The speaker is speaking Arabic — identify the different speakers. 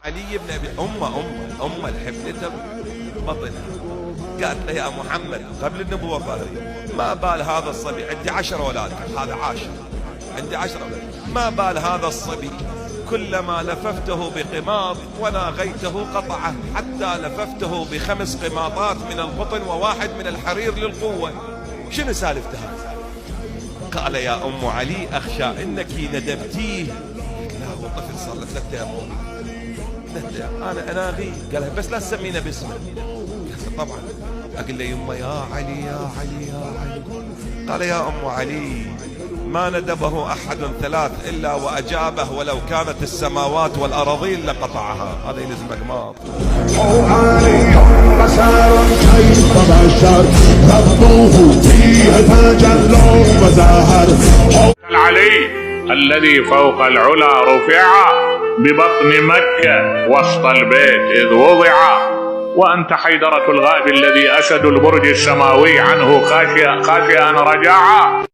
Speaker 1: علي بن ابي امه الحفلة بطنها قالت له يا محمد قبل النبوة قال ما بال هذا الصبي، عندي 10 أولاد، هذا 10، عندي 10 أولاد، ما بال هذا الصبي كلما لففته بقماط وناغيته قطعه، حتى لففته ب5 قماطات من القطن وواحد من الحرير للقوة. شنو سالفتها؟ قال يا أم علي أخشى إنك ندبتيه. لا هو طفل صار له 3 أيام، أنا أناغي. قالها بس لا تسمينا باسمه. طبعا أقول له يما يا علي يا علي يا علي. قال يا أم علي ما ندبه أحد 3 إلا وأجابه، ولو كانت السماوات والأراضين لقطعها. هذا يلزم قماط.
Speaker 2: علي مسار كيف بشر ربه فيه تجلى وزهر.
Speaker 3: العلي الذي فوق العلا رفع ببطن مكة وسط البيت إذ وضع، وأنت حيدرة الغائب الذي أسد البرج السماوي عنه خاشئا رجعا.